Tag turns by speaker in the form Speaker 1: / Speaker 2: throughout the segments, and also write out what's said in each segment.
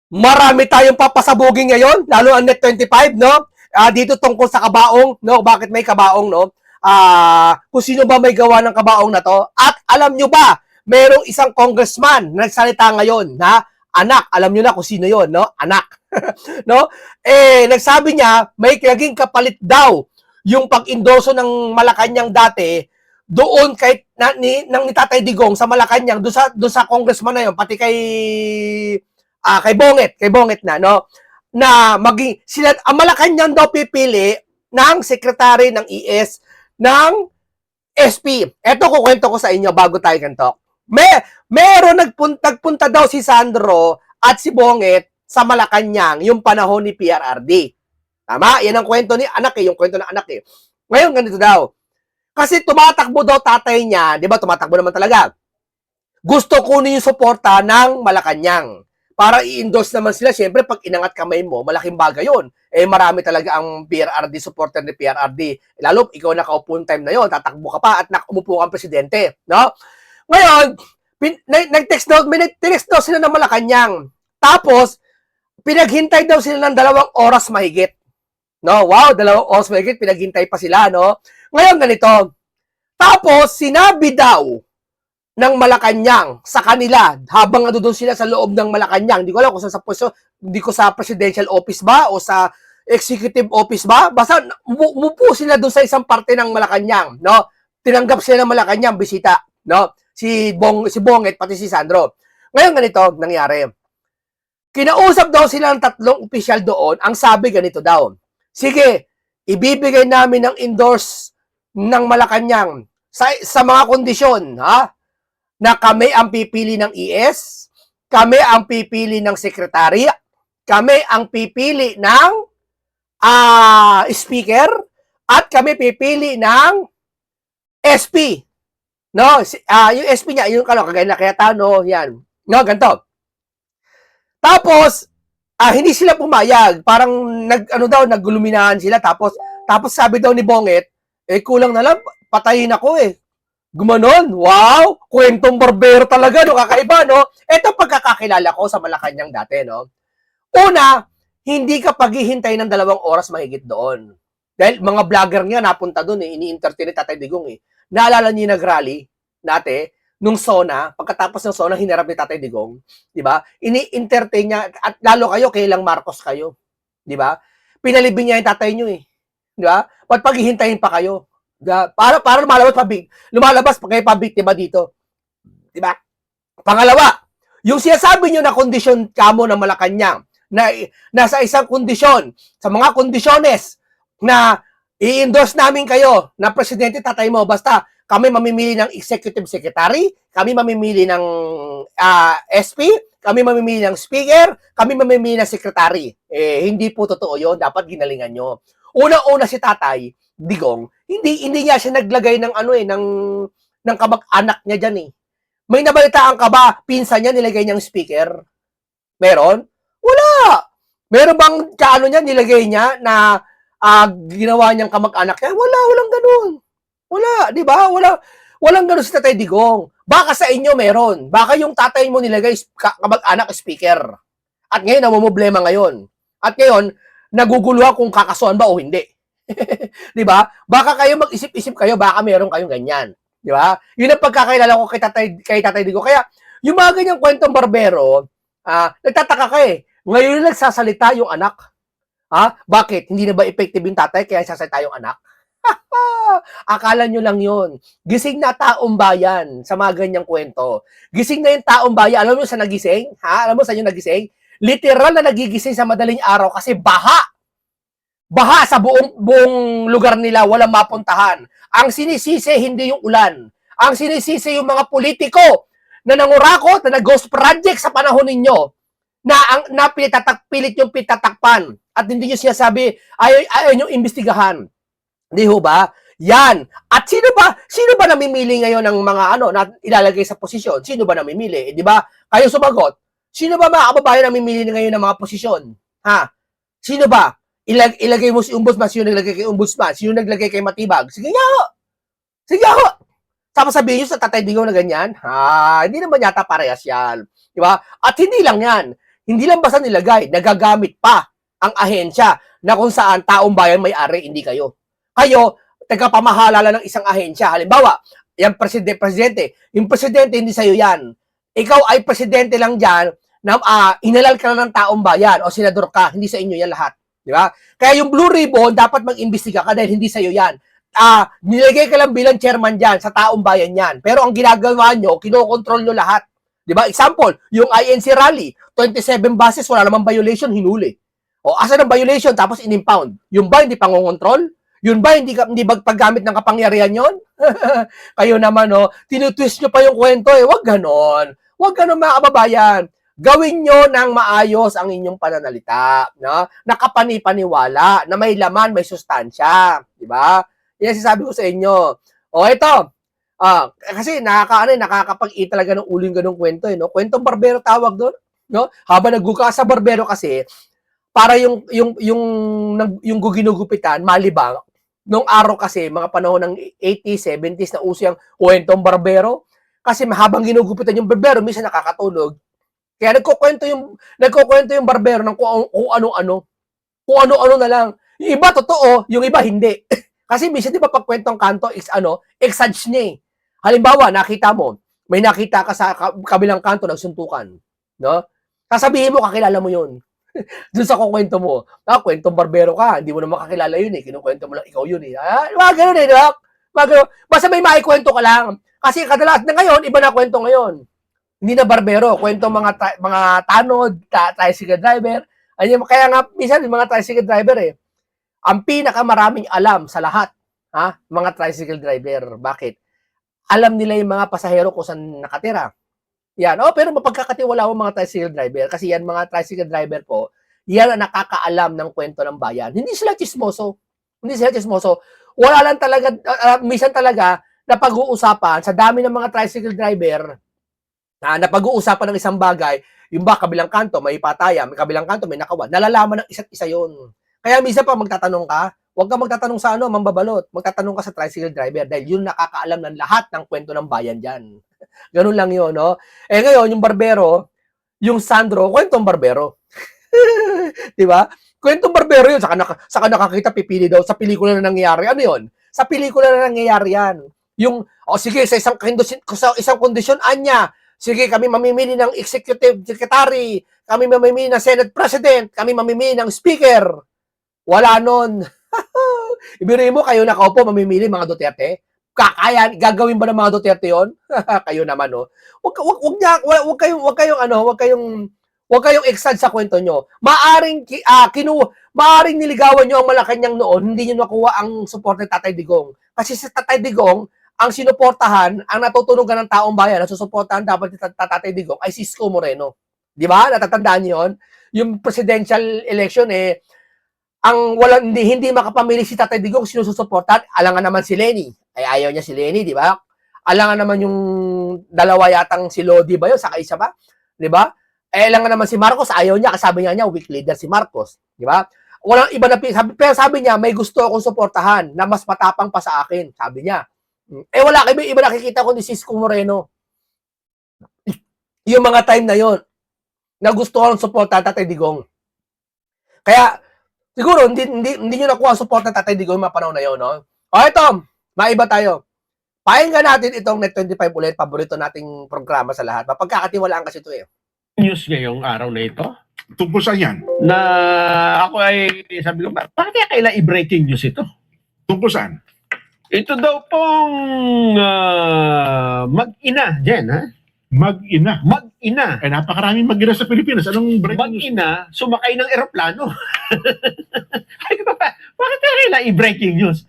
Speaker 1: Marami tayong papasabugin ngayon, lalo ang Net 25, no? Dito tungkol sa kabaong, no? Bakit may kabaong, no? Kung sino ba may gawa ng kabaong na to. At alam nyo ba, merong isang congressman na nagsalita ngayon na anak, alam nyo na kung sino yon, no? Anak. No? Nagsabi niya, may naging kapalit daw yung pag-endorso ng Malacanang dati doon kay ni Tatay Digong sa Malacanang, doon sa congressman na yon, pati kay Bonget na, no? Na maging sila ang Malacanang daw pipili ng secretary ng ES ng SP. Ito kukwento ko sa inyo bago tayo ganito. Meron nagpunta daw si Sandro at si Bonget sa Malacanang yung panahon ni PRRD. Tama? Yan ang kwento ni anak eh, yung kwento ng anak eh. Ngayon ganito daw. Kasi tumatakbo daw tatay niya, 'di ba? Tumatakbo naman talaga. Gusto kunin yung suporta ng Malacanang para i-endorse naman sila. Siyempre, pag inangat kamay mo, malaking bagay yun. Marami talaga ang PRRD, supporter ni PRRD. Lalo, ikaw nakaupo time na yon, tatakbo ka pa at umupo kang presidente. No? Ngayon, nag-text daw sila ng Malacanang. Tapos, pinaghintay daw sila ng 2 oras mahigit. No? Wow, 2 oras mahigit, pinaghintay pa sila. No? Ngayon, ganito. Tapos, sinabi daw ng Malacanang sa kanila habang doon sila sa loob ng Malacanang. Hindi ko alam kung sa pwesto, hindi ko sa presidential office ba o sa executive office ba. Basta umupo sila doon sa isang parte ng Malacanang, no? Tinanggap sila ng Malacanang bisita, no? Si Bonget pati si Sandro. Ngayon ganito nangyari. Kinausap daw sila ng 3 opisyal doon. Ang sabi ganito daw. Sige, ibibigay namin ng endorse ng Malacanang sa mga kondisyon, ha? Na kami ang pipili ng ES, kami ang pipili ng sekretary, kami ang pipili ng speaker, at kami pipili ng SP. No? Yung SP niya, yung kagaya na kaya tano, yan. No, ganito. Tapos, hindi sila pumayag. Parang nagguluminahan sila. Tapos sabi daw ni Bonget, kulang na lang, patayin ako eh. Gumanon, wow, kwentong barbero talaga, no, kakaiba, no? Ito pagkakakilala ko sa Malacanang dati, no? Una, hindi ka paghihintay ng 2 oras mahigit doon. Dahil mga vlogger nga napunta doon, ini-entertain ni Tatay Digong, eh. Naalala niyo nag-rally dati, nung SONA, pagkatapos ng SONA, hinarap ni Tatay Digong, di ba? Ini-entertain niya, at lalo kayo, kailang Marcos kayo, di ba? Pinalibing niya yung tatay niyo, eh. Di ba? Ba't paghihintayin pa kayo? Para lumalabas pa kayo pabiktima dito. Di ba? Pangalawa, yung sinasabi nyo na kondisyon kamo ng Malacanang, na nasa isang kondisyon, sa mga kondisyones na i-endorse namin kayo na presidente tatay mo, basta kami mamimili ng executive secretary, kami mamimili ng SP, kami mamimili ng speaker, kami mamimili ng secretary. Hindi po totoo yun. Dapat ginalingan nyo. Una-una si tatay, Digong, hindi niya siya naglagay ng ng kamag-anak niya diyan eh. May nabalitaan ka ba pinsan niya nilagay niyang speaker? Meron? Wala. Meron bang kaano niya nilagay niya na ginawa niyang kamag-anak niya? Walang ganoon. Wala, di ba? Walang ganoon si Tatay Digong. Baka sa inyo meron. Baka yung tatay mo nilagay kamag-anak speaker. At ngayon namumblema ngayon. At ngayon naguguluhan kung kakasuhan ba o hindi. 'Di ba? Baka kayo mag-isip-isip kayo, baka meron kayong ganyan. 'Di ba? 'Yun ang pagkakilala ko kay Tatay Digong. Kaya yung mga ganyang kwentong barbero, nagtataka ka eh. Ngayon nagsasalita yung anak. Bakit? Hindi na ba effective yung tatay kaya nagsasalita yung anak? Akala nyo lang yun. Gising na taong bayan sa mga ganyang kwento. Gising na yung taong bayan. Alam mo sa nagising? Alam mo sa inyo nagising? Literal na nagigising sa madaling araw kasi baha sa buong lugar nila, walang mapuntahan. Ang sinisisi hindi yung ulan. Ang sinisisi yung mga politiko na nangurakot, na nag-ghost project sa panahon ninyo, na pilit yung pitatakpan. At hindi nyo sinasabi, ayaw nyo imbestigahan. Di ho ba? Yan. At sino ba namimili ngayon ng mga na ilalagay sa posisyon? Sino ba namimili? Di ba? Kayo sumagot. Sino ba mga kababayan namimili ngayon ng mga posisyon? Sino ba? Ilagay mo si Ombudsman, sino naglagay kay Ombudsman, sino naglagay kay Matibag. Sige ho. Tapos sabihin nyo sa Tatay Digong na ganyan, hindi naman yata parehas yan. Di ba? At hindi lang yan. hindi lang basta nilagay, nagagamit pa ang ahensya na kung saan taong bayan may-ari, hindi kayo. Kayo, tagapamahala ng isang ahensya. Halimbawa, yung presidente. Yung presidente, hindi sa'yo yan. Ikaw ay presidente lang dyan na inalal ka na ng taong bayan o senador ka. Hindi sa inyo yan lahat. Di ba? Kaya yung Blue Ribbon, dapat mag-imbestiga ka dahil hindi sa'yo yan. Nilagay ka lang bilang chairman dyan, sa taong bayan yan. Pero ang ginagawa nyo, kinokontrol nyo lahat. Di ba? Example, yung INC rally, 27 buses, wala namang violation, hinuli. O asa ng violation, tapos in-impound. Yung ba hindi pangongontrol? Yun ba hindi ba paggamit ng kapangyarihan yon? Kayo naman, no? Tinutwist nyo pa yung kwento eh. Wag ganon. Wag ganon mga kababayan. Gawin nyo ng maayos ang inyong pananalita. No? Nakapani-paniwala, na may laman, may sustansya. Di ba? Yan sinasabi ko sa inyo. O ito, kasi nakakapag-i talaga ng uling ganung kwento eh, no? Kwentong barbero tawag doon, no? Habang nagguka sa barbero kasi para yung ginugupitan malibang nung araw kasi mga panahon ng 80s, 70s na uso yung kwentong barbero kasi habang ginugupitan yung barbero minsan nakakatulog. Kaya nagkukwento yung barbero ng kung ano-ano na lang. Yung iba totoo, yung iba hindi. Kasi minsan di ba pag kwentong kanto exage niya eh. Halimbawa, may nakita ka sa kabilang kanto nagsuntukan, no? Sasabihin mo kakilala mo 'yun. Doon sa kukwento mo. Kwentong barbero ka, hindi mo na makakilala 'yun eh. Kinukwento mo lang ikaw 'yun eh. Mga ganoon eh, no? Basta may maikwento ka lang. Kasi kadalasan na ngayon, iba na kwento ngayon. Hindi na barbero, kwento mga tanod, tricycle driver. Kaya nga minsan yung mga tricycle driver eh, ang pinakamaraming alam sa lahat, mga tricycle driver. Bakit? Alam nila yung mga pasahero kung saan nakatira. Yan. Pero mapagkakatiwala mo mga tricycle driver kasi yan mga tricycle driver po, yan ang nakakaalam ng kwento ng bayan. Hindi sila chismoso. Wala lang talaga, minsan talaga, napag-uusapan sa dami ng mga tricycle driver na napag-uusapan ng isang bagay, yung ba kabilang kanto may pataya, may kabilang kanto may nakawan, nalalaman ng isa't isa yon. Kaya minsan pa magtatanong ka, huwag ka magtatanong sa mambabalot, magtatanong ka sa tricycle driver dahil yun nakakaalam ng lahat ng kwento ng bayan dyan. Ganun lang yun, no? Ngayon, yung barbero, yung Sandro, kwentong barbero. Di ba? Kwentong barbero yun, saka nakakita pipili daw sa pelikula na nangyayari. Ano yun? Sa pelikula na nangyayari yan. Yung, sige, sa isang kondisyon, anya, sige, kami mamimili ng executive secretary, kami mamimili ng Senate President, kami mamimili ng speaker. Wala nun. Ibigay mo, kayo nakaupo, mamimili mga Duterte. Gagawin ba ng mga Duterte yon? Kayo naman, no? Huwag kayong exad sa kwento nyo. Maaring niligawan nyo ang Malacanang noon, hindi nyo nakuha ang support ni Tatay Digong. Kasi si Tatay Digong, ang sinuportahan, ang natutunugan ng taong bayan, ang susuportahan dapat ni Tatay Digong ay si Isko Moreno. Di ba? Natatandaan nyo yun? Yung presidential election hindi makapamili si Tatay Digong sino susuportahan. Alangan naman si Lenny. Ay ayaw niya si Lenny, di ba? Alangan naman yung dalawa yatang si Lodi ba yun, saka isa ba? Di ba? Alangan naman si Marcos, ayaw niya, kasabi niya weak leader si Marcos. Di ba? Walang iba na, pero sabi niya, may gusto akong suportahan na mas matapang pa sa akin, sabi niya. Wala kayo iba nakikita ko ni Isko Moreno. Yung mga time na yon na gusto ko ng suportahan Tatay Digong. Kaya, siguro, hindi nyo nakuha ang support ng Tatay Digong yung mga panahon na yun, no? Ito, maiba tayo. Pakinggan natin itong Net25 ulit, paborito nating programa sa lahat. Mapagkakatiwalaan kasi ito eh.
Speaker 2: News ngayong araw na ito
Speaker 3: Tungkol sa yan?
Speaker 2: na ako ay sabi ko, bakit kaya kailangan i-breaking news ito?
Speaker 3: Tungkol saan?
Speaker 2: Ito daw pong mag-ina, Jen, ha?
Speaker 3: Mag-ina.
Speaker 2: Mag-ina.
Speaker 3: Napakaraming mag-ina sa Pilipinas. Anong breaking news?
Speaker 2: Mag-ina, sumakay ng eroplano. Bakit kaya kailangan i-breaking news?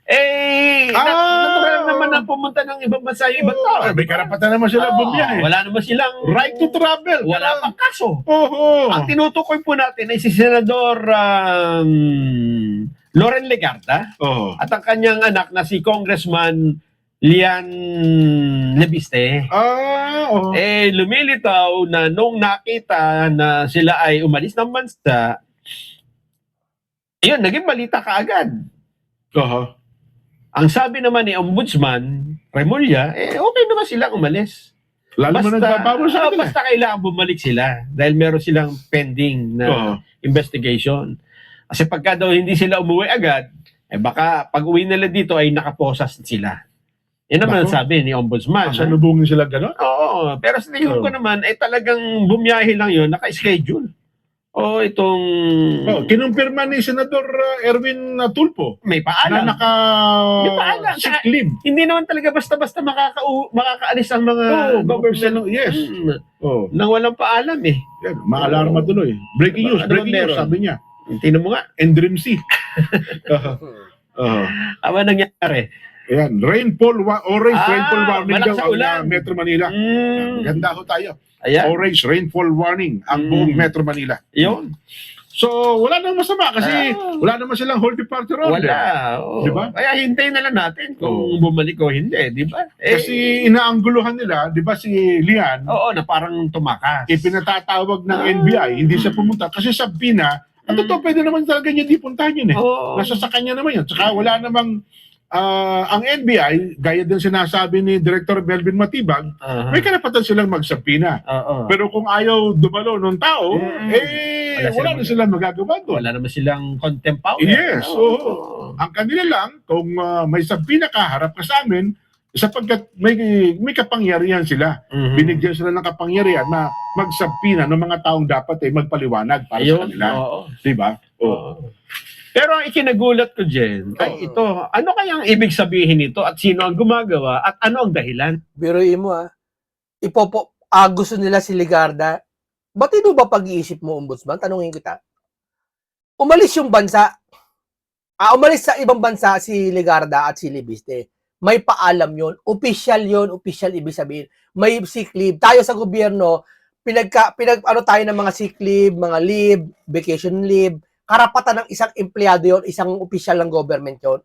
Speaker 2: Natural naman ang pumunta ng ibang bansa yung ibang tao.
Speaker 3: May karapatan naman sila bumiyahe.
Speaker 2: Wala naman silang
Speaker 3: Right to travel.
Speaker 2: wala pang kaso.
Speaker 3: Oo.
Speaker 2: Ang tinutukoy po natin ay si Senador Loren Legarda
Speaker 3: Oo.
Speaker 2: at ang kanyang anak na si Congressman Lian Lebiste.
Speaker 3: Oo.
Speaker 2: Lumilitaw na nung nakita na sila ay umalis ng bansa, yun, naging balita kaagad.
Speaker 3: Oo.
Speaker 2: Ang sabi naman ni Ombudsman Remulla, okay naman silang umalis.
Speaker 3: Lalo mo nagpapabor sa kanila.
Speaker 2: basta kailangan bumalik sila dahil meron silang pending na
Speaker 3: Oo.
Speaker 2: investigation. Kasi pagka daw hindi sila umuwi agad, baka pag uwi nila dito ay nakaposas sila. Yan naman ang
Speaker 3: Nako.
Speaker 2: sabi ni Ombudsman. ha?
Speaker 3: Pasalubungin sila gano'n.
Speaker 2: Oo, pero sa tingin ko
Speaker 3: Oo.
Speaker 2: naman, talagang bumiyahe lang yun, naka-schedule. O itong
Speaker 3: Kinumpirma ni Senador Erwin Tulfo
Speaker 2: may
Speaker 3: na
Speaker 2: paalam. May paalam.
Speaker 3: sick leave.
Speaker 2: Hindi naman talaga basta-basta makakaalis ang mga government.
Speaker 3: Yes. Oh,
Speaker 2: Nang walang paalam eh.
Speaker 3: yan, maalarma tuloy. Breaking news,
Speaker 2: Ano ba
Speaker 3: breaking news,
Speaker 2: meron?
Speaker 3: sabi niya.
Speaker 2: Tingnan mo nga,
Speaker 3: And Dream C.
Speaker 2: apa nangyari?
Speaker 3: Ayan, orange rainfall warning
Speaker 2: malakas
Speaker 3: daw
Speaker 2: ang
Speaker 3: ang
Speaker 2: ulan.
Speaker 3: Metro Manila. Ganda ho tayo.
Speaker 2: Ayan,
Speaker 3: Orange rainfall warning ang buong Metro Manila.
Speaker 2: yun.
Speaker 3: So, wala nang masama kasi
Speaker 2: Ah.
Speaker 3: wala naman silang hold departure order.
Speaker 2: Wala. Oo.
Speaker 3: Di ba?
Speaker 2: Kaya hintayin na lang natin kung
Speaker 3: Oo.
Speaker 2: bumalik o hindi, di ba?
Speaker 3: Kasi inaangguluhan nila, di ba si Lian,
Speaker 2: Oo, na parang tumakas.
Speaker 3: ipinatatawag ng
Speaker 2: Ah.
Speaker 3: NBI, hindi siya pumunta. Kasi sa Pina, ang totoo, pwede naman talaga niya di puntahan yun eh.
Speaker 2: Oo.
Speaker 3: Nasa sa kanya naman yun. Tsaka wala namang, ang NBI, gaya din sinasabi ni Director Melvin Matibag,
Speaker 2: Aha.
Speaker 3: may karapatan silang magsabina.
Speaker 2: Oo.
Speaker 3: Pero kung ayaw dumalo ng tao, wala na silang magagawa doon.
Speaker 2: Wala naman silang contempt power.
Speaker 3: Yes,
Speaker 2: Oo.
Speaker 3: oo. Ang kanila lang, kung may sabina ka, harap ka sa amin, sapagkat may kapangyarihan sila.
Speaker 2: Mhm.
Speaker 3: Binigyan sila ng kapangyarihan na magsabina ng mga taong dapat magpaliwanag para sa
Speaker 2: Ayun,
Speaker 3: kanila.
Speaker 2: oo.
Speaker 3: Diba? Oo.
Speaker 2: Oo. Pero ang ikinagulat ko, Jen, ay ito, ano kayang ibig sabihin nito at sino ang gumagawa at ano ang dahilan?
Speaker 1: Biruin mo gusto nila si Ligarda. Batino ba pag-iisip mo, Ombudsman? Tanungin kita. Umalis yung bansa. Umalis sa ibang bansa si Ligarda at si Libiste. May paalam yon, official ibig sabihin. May sick leave. Tayo sa gobyerno, ano tayo ng mga sick leave, mga leave, vacation leave. Karapatan ng isang empleyado yon, isang official ng government yon.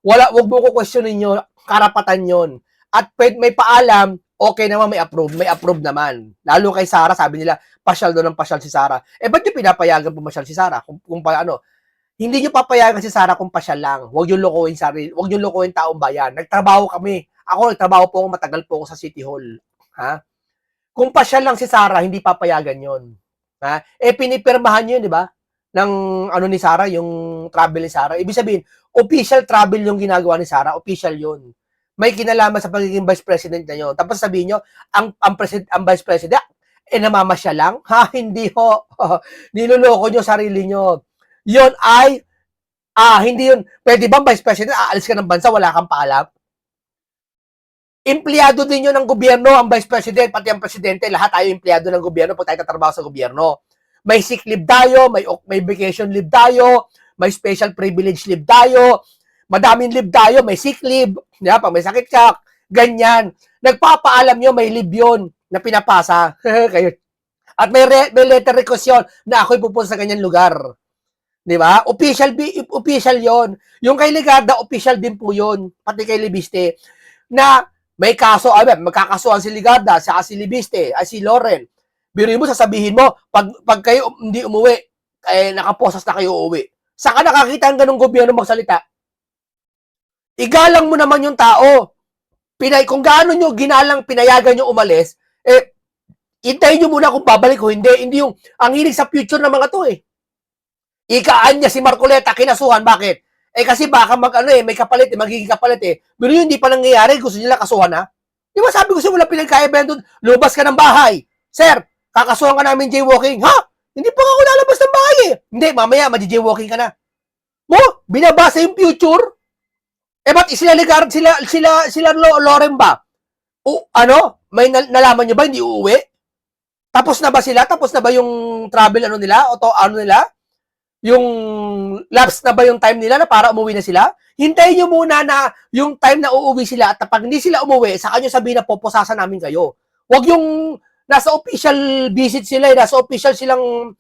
Speaker 1: Wag mo ko questionin yun, karapatan yon. At may paalam, okay naman, may approve naman. Lalo kay Sara, sabi nila, pasyal doon ng pasyal si Sara. Ba't yung pinapayagan pumasyal si Sara? Hindi nyo papayagan si Sara kung pasyal lang. Huwag yung lokohin huwag yung lokohin taong bayan. Nagtrabaho kami. Nagtrabaho po ako, matagal po ako sa City Hall. Ha? Kung pasyal lang si Sara, hindi papayagan yon. Ha? Pinipirmahan yun, di ba? Ng ni Sara, yung travel ni Sara. Ibig sabihin, official travel yung ginagawa ni Sara, official yun. May kinalaman sa pagiging vice president na yun. Tapos sabihin nyo, ang vice president, namamasya lang? Ha, hindi ho. Niloloko nyo sarili nyo. Yun ay, hindi yun. Pwede bang vice president, aalis ka ng bansa, wala kang paalam? Empleyado din yun ng gobyerno, ang vice president, pati ang presidente, lahat tayo empleyado ng gobyerno pag tayo tatrabaho sa gobyerno. May sick leave tayo, may vacation leave tayo, may special privilege leave tayo, madaming leave tayo, may sick leave, diba? Pag may sakit ka, ganyan. Nagpapaalam nyo, may leave yun na pinapasa. At may letter request yun na ako'y pupunta sa ganyan lugar. Diba? Official yon. Yung kay Ligarda, official din po yun. Pati kay Libiste. Na may kaso, magkakasuhan si Ligarda, si Libiste, si Loren. Biruin mo, sasabihin mo, pag kayo hindi umuwi, nakaposas na kayo uuwi. Saan ka nakakita ang ganung gobyerno magsalita? Igalang mo naman yung tao. Kung gaano nyo ginalang pinayagan nyo umalis, hintayin nyo muna kung babalik o hindi. Hindi yung, ang hilig sa future ng mga to Ikaan niya si Marcoleta, kinasuhan. Bakit? Kasi baka may kapalit, magiging kapalit Pero yun, hindi pa nangyayari, gusto nila kasuhan Di ba sabi ko siya, wala pinagkaibahan doon, lumabas ka ng bahay. Sir, kakasuhan ka namin jaywalking. Ha? Hindi pa ako lalabas ng bahay Hindi, mamaya, jaywalking ka na. Mo, binabasa yung future. Ba't sila Loren ba? May nalaman nyo ba, hindi uuwi? Tapos na ba sila? Tapos na ba yung travel nila? Nila? Yung lapse na ba yung time nila na para umuwi na sila? Hintayin nyo muna na yung time na uuwi sila at pag hindi sila umuwi, saka nyo sabihin na poposasan namin kayo. Huwag yung nasa official visit sila, nasa official silang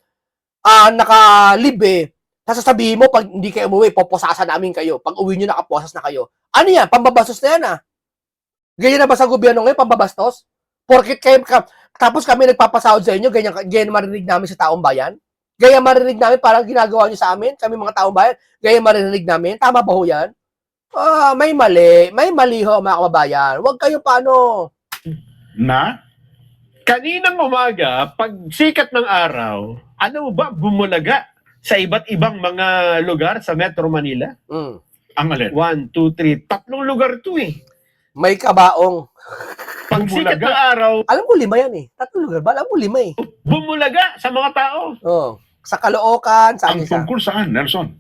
Speaker 1: naka-live Tapos sabihin mo, pag hindi kayo umuwi, poposasan namin kayo. Pag uwi nyo, nakaposas na kayo. Ano yan? Pambabastos na yan Ganyan na ba sa gobyerno ngayon, pambabastos? Porkit kayo, tapos kami nagpapasahod sa inyo, ganyan marinig namin sa taong bayan? Gaya marinig namin, parang ginagawa nyo sa amin, kami mga taong bayan, gaya marinig namin, tama ba ho yan? May mali ho mga kababayan. Huwag kayo paano.
Speaker 3: Na?
Speaker 2: kaninang umaga, pag sikat ng araw, ano ba bumulaga sa iba't ibang mga lugar sa Metro Manila?
Speaker 1: Mm.
Speaker 3: Ang alin?
Speaker 2: 1, 2, 3, 3 lugar to eh.
Speaker 1: May kabaong.
Speaker 2: Pag sikat
Speaker 3: Bumulaga.
Speaker 2: ng araw,
Speaker 1: Alam mo, 5 yan eh. 3 lugar ba? Alam mo, 5 eh.
Speaker 2: bumulaga sa mga tao.
Speaker 1: Oh. Sa Caloocan, saan
Speaker 3: Ang
Speaker 1: isa?
Speaker 3: tungkol saan, Nelson?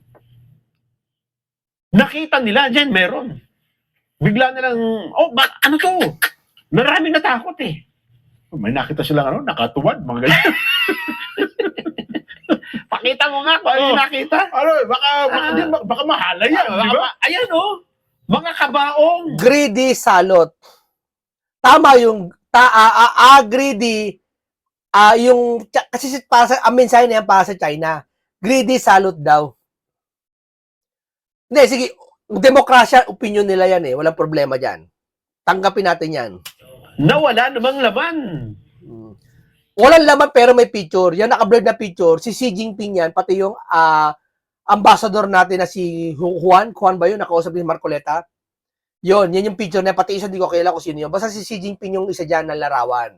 Speaker 2: Nakita nila, dyan meron. Bigla nilang, ano to? Maraming natakot eh.
Speaker 3: May nakita silang ano, nakatuwad, mga ganyan.
Speaker 2: Pakita mo nga kung ano yung nakita.
Speaker 3: Ano, baka mahala yan, di ba?
Speaker 2: Ayan oh, mga kabaong.
Speaker 1: Greedy salot. Tama yung greedy kasi ang mensahe na yan para sa China. Greedy salot daw. Hindi, sige, demokrasya, opinion nila yan eh. Walang problema dyan. Tanggapin natin yan.
Speaker 2: Nawala namang laman.
Speaker 1: Walang laman pero may picture. Yan naka-blurred na picture. Si Xi Jinping yan, pati yung ambassador natin na si Juan ba yun? Nakausap ni Marcoleta. Yan yung picture na pati isa di ko kilala kung sino yun. Basta si Xi Jinping yung isa dyan na larawan.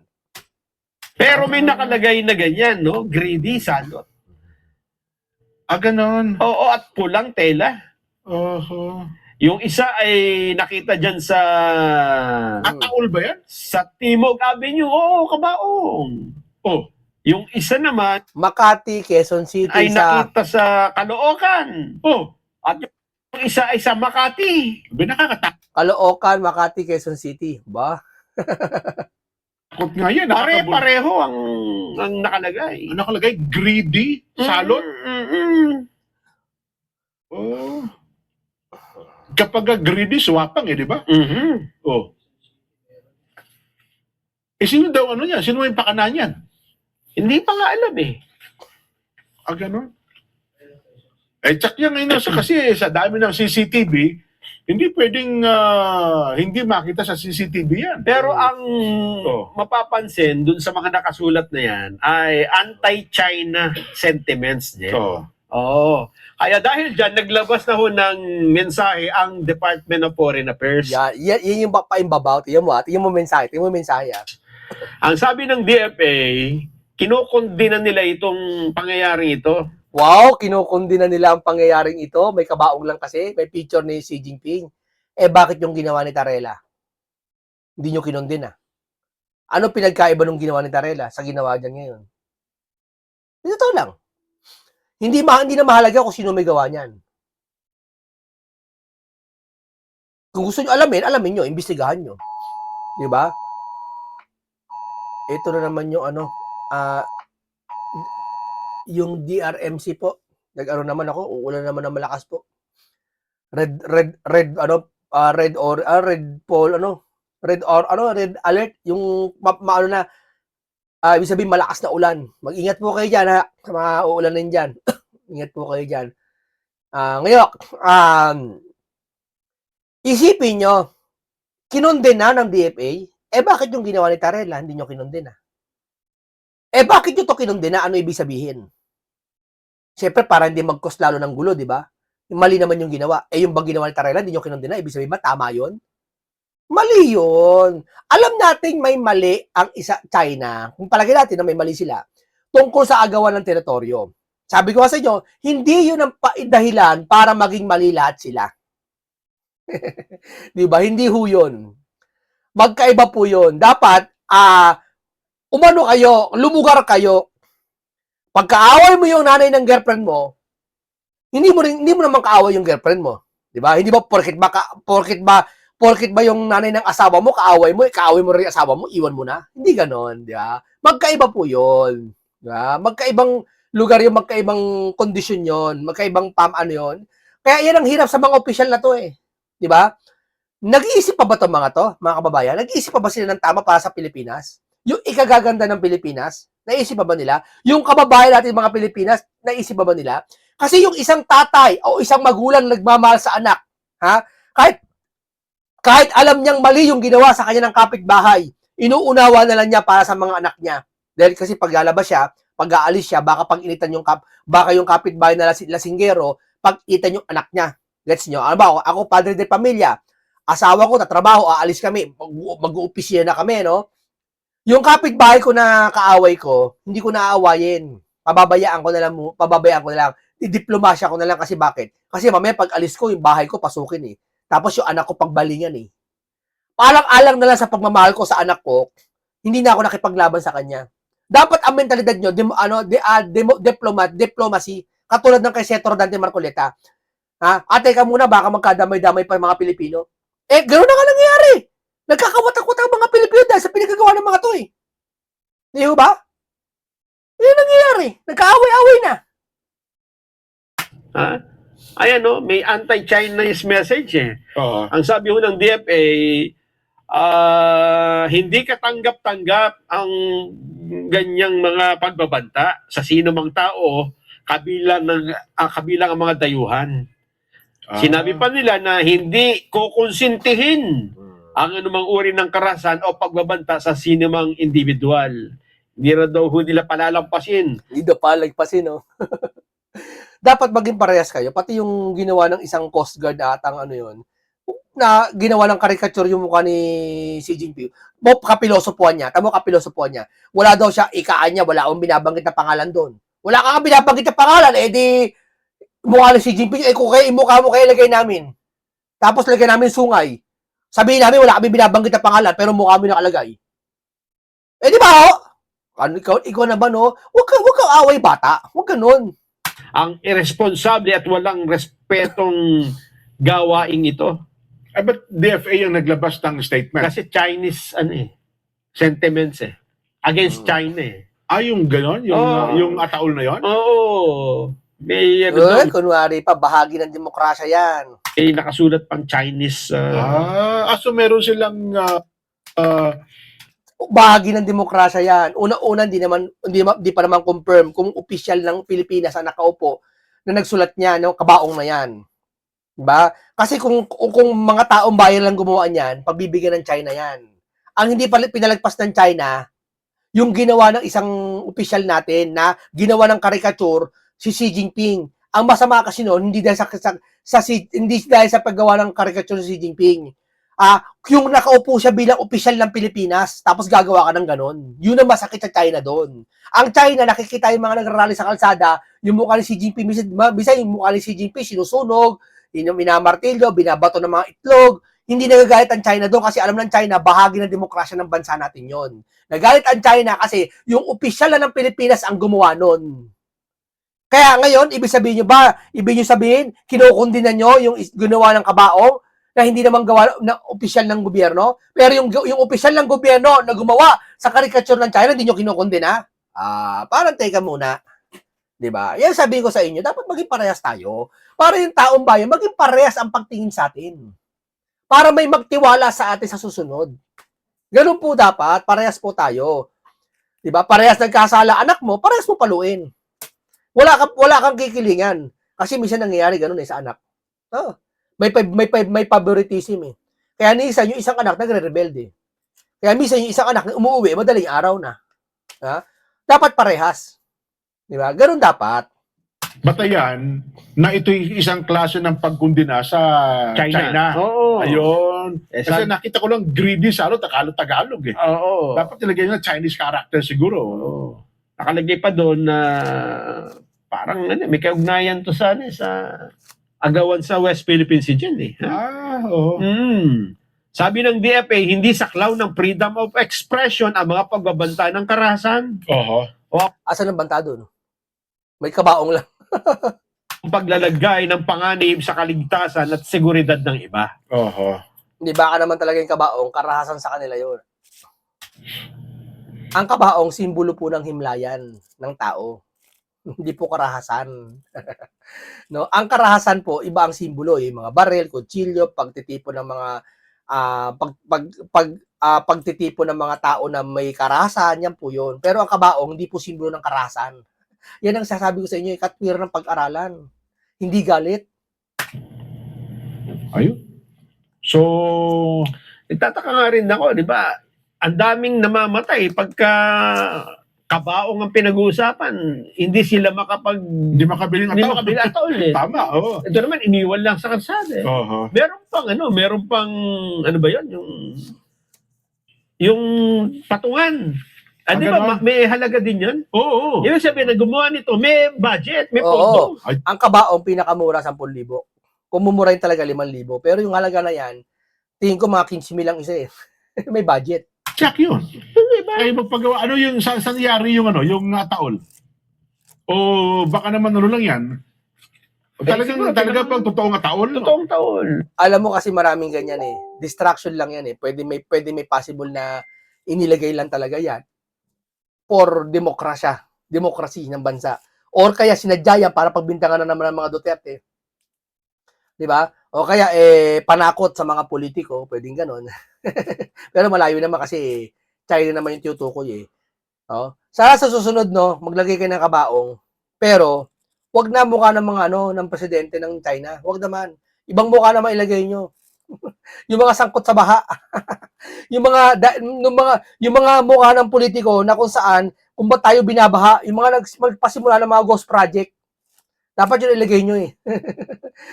Speaker 2: Pero may nakalagay na ganyan, no? Greedy salot.
Speaker 3: Ganon.
Speaker 2: Oo, at pulang tela.
Speaker 3: Oho.
Speaker 2: Yung isa ay nakita dyan sa
Speaker 3: Taol ba yan?
Speaker 2: sa Timog Avenue. Oo, kabaong.
Speaker 3: Oh.
Speaker 2: Yung isa naman
Speaker 1: Makati, Quezon City,
Speaker 2: ay
Speaker 1: sa
Speaker 2: nakita sa Caloocan.
Speaker 3: Oh.
Speaker 2: At yung isa ay sa Makati.
Speaker 3: Nakakatakot
Speaker 1: Caloocan, Makati, Quezon City. Ba?
Speaker 3: nga yan.
Speaker 2: Pare-pareho ang nakalagay.
Speaker 3: Ano nakalagay? Greedy? Salot?
Speaker 2: Mm-mm.
Speaker 3: Oh. Kapag greedy, swapang eh, di ba?
Speaker 2: Mhm.
Speaker 3: Oh. Sino daw ano yan? Sino yung pakanan yan?
Speaker 2: Hindi pa nga alam eh.
Speaker 3: Ganon. Tsak yan ngayon kasi sa dami ng CCTV, hindi pwedeng hindi makita sa CCTV yan.
Speaker 2: Pero ang
Speaker 3: Oh.
Speaker 2: mapapansin dun sa mga nakasulat na yan ay anti-China sentiments din.
Speaker 3: Oh.
Speaker 2: Oo. Kaya dahil dyan, naglabas na ho ng mensahe ang Department of Foreign Affairs.
Speaker 1: Yan yung paimbabaw. Tingnan mo mensahe. Tingnan mo mensahe.
Speaker 2: Ang sabi ng DFA, kinukondina nila itong pangyayaring ito.
Speaker 1: Wow, kinukundina nila ang pangyayaring ito. May kabaong lang kasi. May picture ni Xi Jinping. Bakit yung ginawa ni Tarela? Hindi nyo kinundina. Ano pinagkaiba nung ginawa ni Tarela sa ginawa dyan ngayon? Ito lang. Hindi na mahalaga kung sino may gawa niyan. Kung gusto nyo alamin nyo, imbestigahan nyo. Di ba? Ito na naman yung yung DRMC po. Nag-ano naman ako, uulan naman ng malakas po. Red alert, yung maano na, ibig sabihin malakas na ulan. Mag-ingat po kayo dyan, ha, sa mga uulanin dyan. Ingat po kayo dyan. Ngayon, isipin nyo, kinondena ng DFA, bakit yung ginawa ni Tarela, hindi nyo kinondena? Bakit nyo to kinondena? Ano ibig sabihin? Siyempre, para hindi mag-cause lalo ng gulo, di ba? Mali naman yung ginawa. Yung bang ginawa ni Tarela, hindi nyo kinondena? Ibig sabihin ba, tama yun? Mali yun. Alam nating may mali ang China. Kung palagi natin na may mali sila, tungkol sa agawan ng teritoryo. Sabi ko sa inyo, hindi yun ang dahilan para maging mali lahat sila. Di ba? Hindi ho yun. Magkaiba po yun. Dapat, umano kayo, lumugar kayo. Pagkaaway mo yung nanay ng girlfriend mo, hindi mo naman kaaway yung girlfriend mo. Di ba? Hindi ba porket ba yung nanay ng asawa mo, kaaway mo rin yung asawa mo, iwan mo na? Hindi ganon, di ba? Magkaiba po yun. Di ba? Magkaibang lugar yung magkaibang kondisyon yon, magkaibang yon. Kaya yan ang hirap sa mga opisyal na to eh. Di ba? Nag-iisip pa ba itong mga to, mga kababayan? Nag-iisip pa ba sila ng tama para sa Pilipinas? Yung ikagaganda ng Pilipinas, naisip pa ba nila? Yung kababayan natin mga Pilipinas, naisip pa ba nila? Kasi yung isang tatay o isang magulang nagmamahal sa anak, ha? Kahit alam niyang mali yung ginawa sa kanya ng kapitbahay, inuunawa na lang niya para sa mga anak niya. Dahil kasi pag lalabas siya, pag aalis siya, baka pag-initan baka yung kapitbahay na lasinggero, pag-itan yung anak niya. Gets nyo? Ano ba? Ako, padre de pamilya. Asawa ko, tatrabaho, aalis kami. Mag-uopisina na kami, no? Yung kapitbahay ko na kaaway ko, hindi ko naaawayin. Pababayaan ko na lang. Didiplomasya ko na lang kasi bakit? Kasi mamaya pag alis ko, yung bahay ko pasukin eh. Tapos yung anak ko pagbalingan eh. Alang-alang na lang sa pagmamahal ko sa anak ko, hindi na ako nakipaglaban sa kanya. Dapat ang mentalidad nyo, diplomacy, katulad ng kay Senator Dante Marcoleta. Ha? Ate ka muna, baka magkadamay-damay pa yung mga Pilipino. Gano'n na nga nangyayari. Nagkakawatak-watak ang mga Pilipino dahil sa pinagagawa ng mga to eh. Di ba? Yun nangyayari. Nagkaaway-away na.
Speaker 2: Ha? Ayan, no? May anti-Chinese message eh.
Speaker 3: Oo.
Speaker 2: Ang sabi ho ng DFA, hindi katanggap-tanggap ang ganyang mga pagbabanta sa sino mang tao kabilang ang mga dayuhan. Sinabi pa nila na hindi kukonsintihin ang anumang uri ng karahasan o pagbabanta sa sino mang individual. Hindi na daw nila palalampasin.
Speaker 1: Hindi daw palagpasin, no? Dapat maging parehas kayo. Pati yung ginawa ng isang Coast Guard atang ano yun, na ginawa ng caricature yung mukha ni Xi Jinping. Kapilosopuan niya. Tamo kapilosopuan niya. Wala daw siya, ikaan niya, wala akong binabanggit na pangalan doon. Wala kang binabanggit na pangalan, di mukha ni Xi Jinping, kung kayo, mukha mo kayo lagay namin. Tapos lagay namin sungay. Sabihin namin, wala kami binabanggit na pangalan, pero mukha mo nakalagay. Di ba, ho? Ikaw na ba, no? Huwag kang away bata. Huwag ganun.
Speaker 2: Ang irresponsable at walang respetong gawaing ito.
Speaker 3: Ba't DFA yung naglabas ng statement?
Speaker 2: Kasi Chinese, sentiments eh. Against China eh.
Speaker 3: Yung gano'n? Yung ataol na yon?
Speaker 2: Oo. May,
Speaker 1: Kunwari pa, bahagi ng demokrasya yan.
Speaker 2: may nakasulat pang Chinese.
Speaker 3: So meron silang
Speaker 1: Bahagi ng demokrasya yan. Una-una, hindi pa naman confirm kung official ng Pilipinas ang nakaupo na nagsulat niya, no, kabaong na yan. Diba? Kasi kung mga taong bayan lang gumawa niyan, pagbibigyan ng China yan. Ang hindi pa pinalagpas ng China, yung ginawa ng isang official natin na ginawa ng caricature, si Xi Jinping. Ang masama kasi noon, hindi dahil sa paggawa ng caricature si Xi Jinping. Yung nakaupo siya bilang opisyal ng Pilipinas, tapos gagawa ka ng ganon. Yun ang masakit sa China doon. Ang China, nakikita yung mga nagrarally sa kalsada, yung mukha ni Xi Jinping, bisa yung mukha ni Xi Jinping, sinusunog, minamartilyo, binabato ng mga itlog. Hindi nagagalit ang China doon kasi alam ng China, bahagi ng demokrasya ng bansa natin yon. Nagalit ang China kasi yung opisyal na ng Pilipinas ang gumawa nun. Kaya ngayon, ibig nyo sabihin, kinukundinan nyo yung ginawa ng kabaong, na hindi naman gawa ng opisyal ng gobyerno, pero yung opisyal ng gobyerno na gumawa sa caricature ng China, hindi nyo kinukundina. Parang teka muna. Diba? Yan sabihin ko sa inyo, dapat maging parehas tayo. Para yung taong bayan, maging parehas ang pagtingin sa atin. Para may magtiwala sa atin sa susunod. Ganun po dapat, parehas po tayo. Diba? Parehas nagkasala anak mo, parehas mo paluin. Wala kang kikilingan. Kasi minsan nangyayari ganun sa anak. May favoritism eh. Kaya minsan yung isang anak nagre-rebelde. Kaya minsan yung isang anak umuwi, madaling araw na. Dapat parehas. Di ba? Ganun dapat.
Speaker 3: batayan na ito'y isang klase ng pagkundina sa China.
Speaker 2: Oo.
Speaker 3: Ayun. Kasi
Speaker 2: Sa-
Speaker 3: nakita ko lang greedy sa Tagalog eh.
Speaker 2: Oo.
Speaker 3: Dapat nilagay na Chinese character siguro.
Speaker 2: Oo. Nakalagay pa doon na parang may kaugnayan to sa agawan sa West Philippine Sea dyan eh.
Speaker 3: Oo.
Speaker 2: Sabi ng DFA, hindi saklaw ng freedom of expression ang mga pagbabanta ng karahasan.
Speaker 3: Oo.
Speaker 1: Asan ang banta doon? May kabaong lang.
Speaker 2: Ang paglalagay ng panganib sa kaligtasan at seguridad ng iba.
Speaker 3: Oo.
Speaker 1: Hindi baka naman talaga yung kabaong, karahasan sa kanila yun. Ang kabaong, simbolo po ng himlayan ng tao. Hindi po karahasan. No? Ang karahasan po, iba ang simbolo. Yung mga baril, kutsilyo, pagtitipon ng mga pagtitipon ng mga tao na may karahasan, yan po yun. Pero ang kabaong, hindi po simbolo ng karahasan. Yan ang sasabi ko sa inyo, katwira ng pag-aralan. Hindi galit.
Speaker 3: Ayun. So,
Speaker 2: Nagtataka nga rin ako, di ba? Ang daming namamatay pagka kabaong ang pinag-uusapan, hindi sila
Speaker 3: hindi makabili ng tao.
Speaker 2: makabili at all eh.
Speaker 3: Tama, oo.
Speaker 2: Ito naman, iniwan lang sa kalsada eh.
Speaker 3: Oo.
Speaker 2: Meron pang ano ba yun? Yung Yung patungan. Ah, di ba,
Speaker 3: ganon?
Speaker 2: may halaga din yan?
Speaker 3: Oo.
Speaker 2: Ibig sabihin na gumawa nito, may budget, may
Speaker 1: Oo.
Speaker 2: pondo.
Speaker 1: Ang kabaong pinakamura 10,000. Kung mumurahin talaga 5,000. Pero yung halaga na yan, tingin ko mga 15,000 lang isa eh. May budget.
Speaker 3: Check yun.
Speaker 2: Di ba?
Speaker 3: Ay magpagawa, ano yung, saan nangyari yung ano, yung taol? O baka naman ano lang yan? O
Speaker 2: siguro,
Speaker 3: talaga pang totoong taol?
Speaker 2: Totoong taon.
Speaker 1: Alam mo kasi maraming ganyan eh. Distraction lang yan eh. Pwede may possible na inilagay lang talaga yan for demokrasya ng bansa. Or kaya sinadya yan para pagbintangan na naman ng mga Duterte. Di ba? O kaya panakot sa mga politiko, pwedeng ganon. Pero malayo naman kasi China naman yung tinutukoy eh. Oh. Sana sa susunod no, maglagay kayo ng kabaong. Pero wag na mukha ng mga ng presidente ng China. Wag naman. Ibang mukha naman ilagay nyo. Yung mga sangkot sa baha. yung mga mukha ng politiko na kung saan kung ba't tayo binabaha, yung mga magpasimula ng mga ghost project. Dapat yun ilagay nyo eh.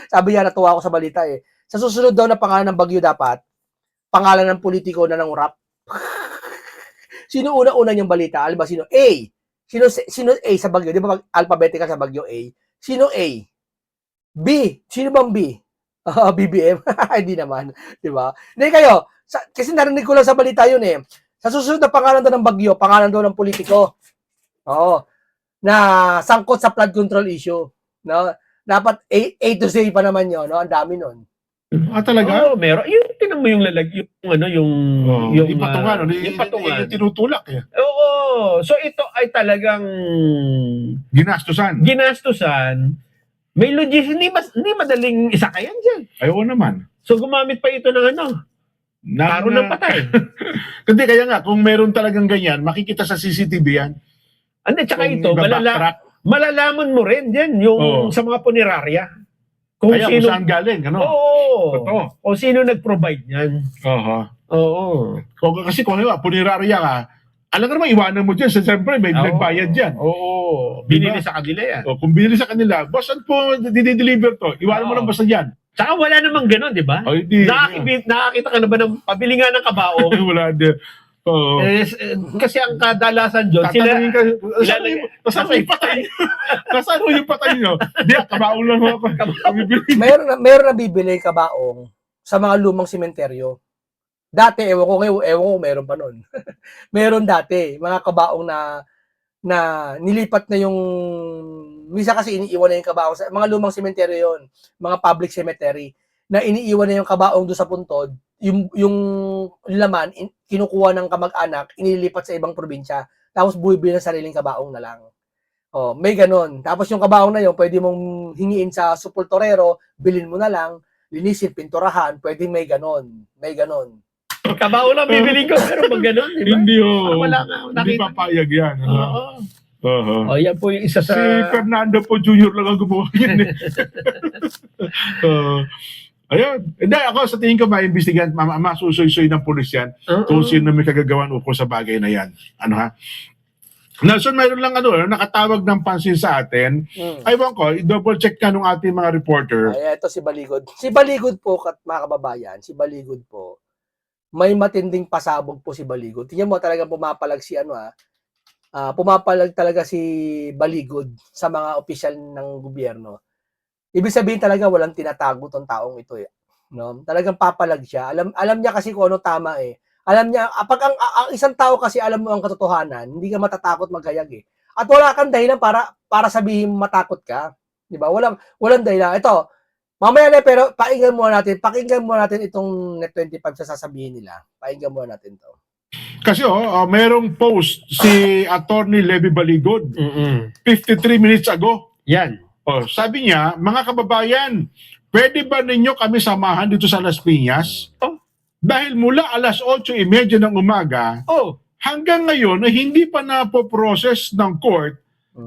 Speaker 1: Sabi niya, natuwa ako sa balita eh. Sa susunod daw na pangalan ng bagyo dapat, pangalan ng politiko na ng rap. Sino una-una niyang balita? Alam ba sino? A. Sino A sa bagyo? Di ba alphabetical sa bagyo A? Sino A? B. Sino bang B? BBM? Hindi naman. Di ba? Hindi kayo. Kasi narinig ko lang sa balita yun eh. Sa susunod na pangalan daw ng bagyo, pangalan daw ng politiko. Oo. Na sangkot sa flood control issue. No? Dapat A to Z pa naman yun. No? Ang dami nun.
Speaker 3: Talaga?
Speaker 2: Oo, meron. Yung tinan mo yung
Speaker 3: yung patungan,
Speaker 2: yung patungan.
Speaker 3: Yung tinutulak eh.
Speaker 2: Oo. So ito ay talagang
Speaker 3: Ginastusan.
Speaker 2: May logistics, hindi madaling isakayan dyan.
Speaker 3: Ayaw naman.
Speaker 2: So gumamit pa ito ng karo ng patay.
Speaker 3: Hindi, kaya nga, kung meron talagang ganyan, makikita sa CCTV yan.
Speaker 2: Hindi, tsaka
Speaker 3: Kung
Speaker 2: ito,
Speaker 3: iba-backtrack.
Speaker 2: malalaman mo rin dyan yung sa mga punerarya. Kung
Speaker 3: Kung saan galing, ano?
Speaker 2: Oo.
Speaker 3: Totoo.
Speaker 2: O sino nag-provide niyan. Oo.
Speaker 3: Kasi kung ano, punirarya ka, alam ka naman, iwanan mo dyan. Siyempre, may nagbayad dyan.
Speaker 2: Oo.
Speaker 3: Diba?
Speaker 2: Binili sa kanila yan.
Speaker 3: Kung binili sa kanila, boss, saan po dideliver to? Iwanan mo lang basta dyan.
Speaker 2: Tsaka wala namang gano'n, di ba?
Speaker 3: Hindi.
Speaker 2: Nakakita ka na ba ng pabili nga ng kabaong?
Speaker 3: Wala din. Oo.
Speaker 2: Kasi ang kadalasan dyan,
Speaker 3: Tatanungin ka,
Speaker 2: Nasaan
Speaker 3: nasaan mo yung patay nyo? Hindi, kabaong lang ako.
Speaker 1: Meron na bibili kabaong sa mga lumang sementeryo. Dati, ewan ko, meron pa nun. Meron dati, mga kabaong na nilipat na yung, misa kasi iniiwan na yung kabaong, sa mga lumang sementeryo yon, mga public cemetery, na iniiwan na yung kabaong doon sa puntod, yung laman, kinukuha ng kamag-anak, inilipat sa ibang probinsya, tapos buibili ng sariling kabaong na lang. Oh, may ganon. Tapos yung kabaong na yon, pwede mong hingiin sa supultorero, bilhin mo na lang, linisin, pinturahan, pwede may ganon. May ganon.
Speaker 2: Kabaong lang bibili ko, pero pag gano'n, di ba?
Speaker 3: Hindi ho.
Speaker 2: Wala nga.
Speaker 3: Hindi papayag yan.
Speaker 2: Oo. Yan po yung isa sa...
Speaker 3: Si Fernando po Jr. lang ang gumawa yan eh. Ayun. Hindi, ako sa tingin ko maimbestigahan, masusoy-soy ng pulis yan kung sino may kagagawan ukol sa bagay na yan. Ano ha? Nelson, mayroon lang nakatawag ng pansin sa atin. Aywan ko, i-double check ka nung ating mga reporter.
Speaker 1: Ay, ito si Baligod. Si Baligod po, mga kababayan, si Baligod po, may matinding pasabog po si Baligod. Tingnan mo talagang pumapalag si pumapalag talaga si Baligod sa mga opisyal ng gobyerno. Ibig sabihin talaga walang tinatago tong taong ito eh. No? Talagang papalag siya. Alam niya kasi kung ano tama eh. Alam niya, pag ang isang tao kasi alam mo ang katotohanan, hindi ka matatakot maghayag eh. At wala kang dahilan para sabihin matakot ka. 'Di ba? Walang dahilan. Ito, mamaya na, pero pakinggan muna natin itong Net25 sa sasabihin nila. Pakinggan muna natin to.
Speaker 3: Kasi merong post si Attorney Levy Baligod 53 minutes ago.
Speaker 2: Yan.
Speaker 3: Sabi niya, mga kababayan, pwede ba ninyo kami samahan dito sa Las Piñas? Dahil mula alas 8:30 ng umaga, hanggang ngayon ay hindi pa napoprocess ng court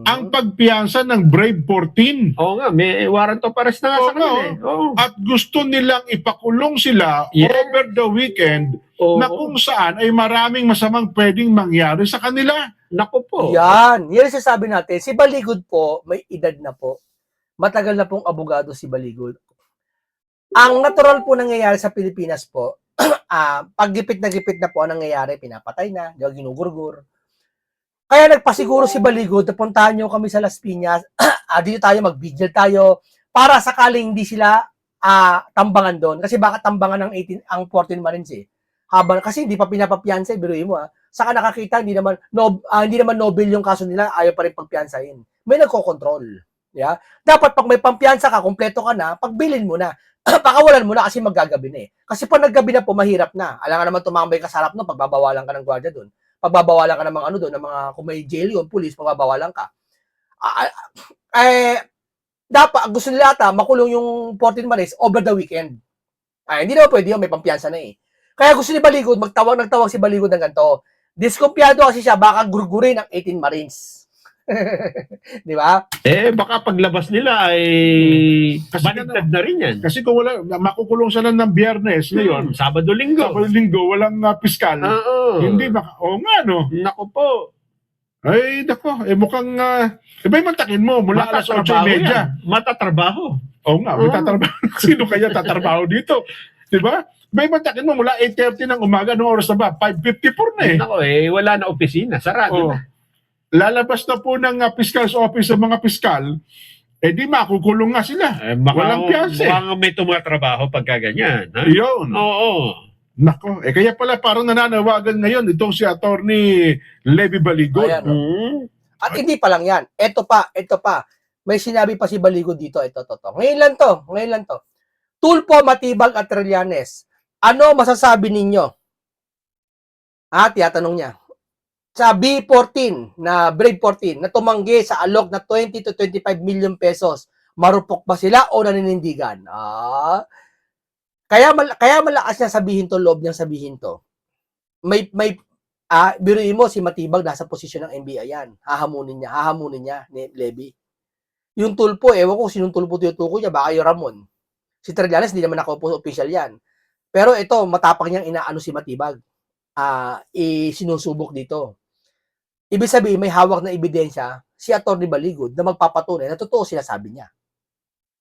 Speaker 3: ang pagpiyansa ng Brave 14.
Speaker 2: Oo nga, may warrant of arrest na nga sa kanila eh.
Speaker 3: At gusto nilang ipakulong sila over the weekend na kung saan ay maraming masamang pwedeng mangyari sa kanila.
Speaker 2: Naku po.
Speaker 1: Yan sasabi natin. Si Baligod po, may edad na po. Matagal na pong abogado si Baligod. Ang natural po nangyayari sa Pilipinas po, pag gipit na po ang nangyayari, pinapatay na, di ba, ginugurgur. Kaya nagpasiguro si Baligod na puntahan nyo kami sa Las Piñas, dito tayo, mag-vigil tayo, para sakaling hindi sila tambangan doon. Kasi baka tambangan ang 14 Marines eh. Kasi hindi pa pinapapiyansa, biruin mo Saka nakakita, hindi naman Nobel yung kaso nila, ayaw pa rin pagpiyansahin. May nagkokontrol. Yeah? Dapat pag may pampiyansa ka, kompleto ka na, pagbilin mo na. Pakawalan mo na kasi maggagabi na eh. Kasi pag naggabi na po, mahirap na. Alam nga naman tumambay ka sa harap no, pagbabawalan ka ng gwardiya doon. Pagbabawalan ka ng mga doon, ng mga kung may jail yun, police, pagbabawalan ka. Dapat, gusto nila makulong yung 14 Marines over the weekend. Hindi naman pwede yun, may pampiyansa na eh. Kaya gusto ni Baligod, nagtawag si Baligod ng ganito. Diskumpiyado kasi siya, baka gurgurin ang 18 Marines. Di ba?
Speaker 2: Baka paglabas nila ay baliktad na rin yan.
Speaker 3: Kasi kung makukulong sila ng Biyernes ngayon,
Speaker 2: Sabado-Linggo.
Speaker 3: walang piskal. Hindi nga no.
Speaker 2: Nako po.
Speaker 3: Ay, nako. Mukhang, iba'y mantakin mo mula alas 8:30.
Speaker 2: Matatrabaho.
Speaker 3: Nga, may tatrabaho. Sino kaya tatrabaho dito? Diba? Iba'y mantakin mo mula 8:30 ng umaga, noong oras na ba? 5:54 na eh.
Speaker 2: Nako wala na opisina. Sarado na.
Speaker 3: Lalabas na po ng fiscal's office sa mga piskal, di makukulong nga sila. Walang piyansa.
Speaker 2: Baka may tumatrabaho pagka ganyan. Ha?
Speaker 3: Yun.
Speaker 2: Oo.
Speaker 3: Nako, kaya pala parang nananawagan ngayon itong si Attorney Levy Baligod.
Speaker 1: Ayan, At hindi pa lang yan. Ito pa. May sinabi pa si Baligod dito. Ito. Ngayon lang to. Tulpo, Matibag at Trillanes. Ano masasabi ninyo? Tiyatanong niya. Sa B14 na Brave 14 na tumanggi sa alok na 20 to 25 million pesos, marupok ba sila o naninindigan? Kaya malakas niya sabihin to, loob niyang sabihin to. Biruin mo si Matibag nasa posisyon ng NBI yan. Hahamunin niya ni Levy. Yung tulpo, ewan ko sinong tulpo tinutukoy niya, baka yung Ramon. Si Trillanes, hindi naman ako official yan. Pero ito, matapang niyang inaano si Matibag. Sinusubok dito. Ibig sabihin, may hawak na ebidensya si Atty. Baligod na magpapatunay na totoo sinasabi niya.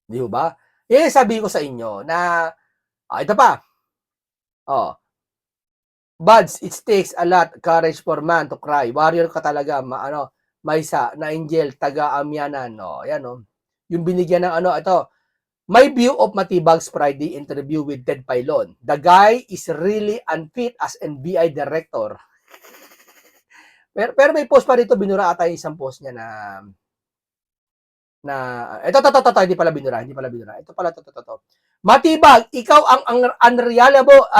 Speaker 1: Di ba? Sabi ko sa inyo na, ito pa. Buds, it takes a lot courage for man to cry. Warrior ka talaga, Maysa, na angel, taga-amyanan. Yung binigyan ng ito. My view of Matibag's Friday interview with Ted Pailon. The guy is really unfit as NBI director. Pero may post pa dito, binura ata yung isang post niya ito, hindi pala binura. Ito pala, Matibag, ikaw ang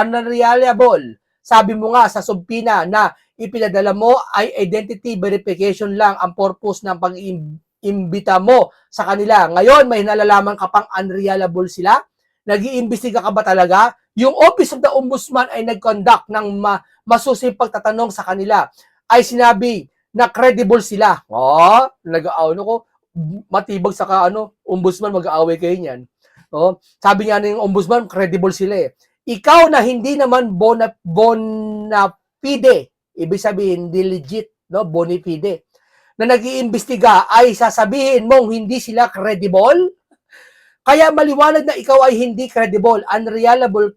Speaker 1: unreliable. Sabi mo nga sa subpina na ipinadala mo ay identity verification lang ang purpose ng pag-imbita mo sa kanila. Ngayon, may nalalaman ka pang unreliable sila? Nag-iimbestiga ka ba talaga? Yung Office of the Ombudsman ay nag-conduct ng masusing pagtatanong sa kanila. Ay sinabi na credible sila. Nag-aawno ko. Matibag saka ombudsman, mag-aaway kayo niyan. Sabi nga ng ombudsman, credible sila eh. Ikaw na hindi naman bona fide, ibig sabihin, hindi legit, bona fide, na nag-iimbestiga ay sasabihin mong hindi sila credible? Kaya maliwanag na ikaw ay hindi credible, unreliable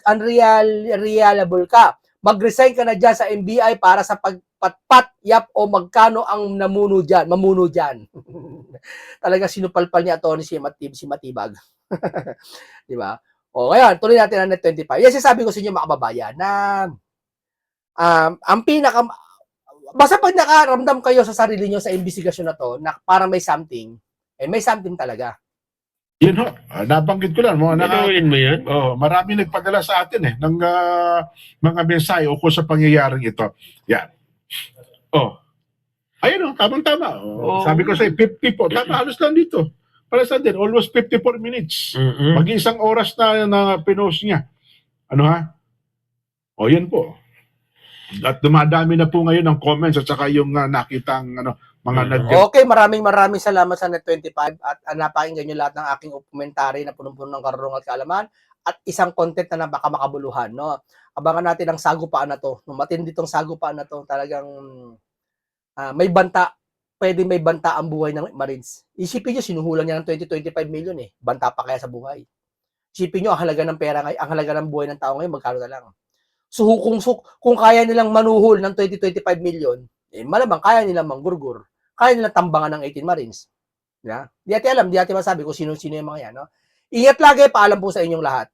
Speaker 1: ka. Mag-resign ka na dyan sa NBI para sa pagpatpat, o magkano ang mamuno dyan. Talaga sinupalpal niya ito si Matibag. Di ba? Ngayon, tuloy natin ang net 25. Yes, sabi ko sa inyo mga kababayan na ang basta pag nakaramdam kayo sa sarili nyo sa investigasyon na to, na parang may something talaga.
Speaker 3: Yun ho, nabanggit ko lang.
Speaker 2: Gagawin mo yan?
Speaker 3: Marami nagpadala sa atin ng mga mensahe ukol sa pangyayaring ito. Yan. Ayun tamang-tama. Sabi ko sa 50 po. Tama, halos lang dito. Para sa din, almost 54 minutes. Mag-isang oras na pinost niya. Yan po. At dumadami na po ngayon ang comments at saka yung nakitang mga
Speaker 1: Okay, maraming salamat sa Net25 at napakinggan nyo lahat ng aking komentary na punong-puno ng karunungan at kaalaman at isang content na baka makabuluhan. Abangan natin ang sagupaan na to. Matindi itong sagupaan na to. Talagang pwede may banta ang buhay ng Marines. Isipin nyo, sinuhulan niya ng 20-25 million eh. Banta pa kaya sa buhay. Isipin nyo, ang halaga ng pera ngayon, ang halaga ng buhay ng tao ngayon, magkano na lang. So kung kaya nilang manuhol ng 20-25 million, malamang kaya nilang manggurgur. Kaya nilang tambangan ng 18 Marines. Yeah? Di natin alam, di natin masabi kung sino-sino yung mga yan. No? Ingat lagi, paalam po sa inyong lahat.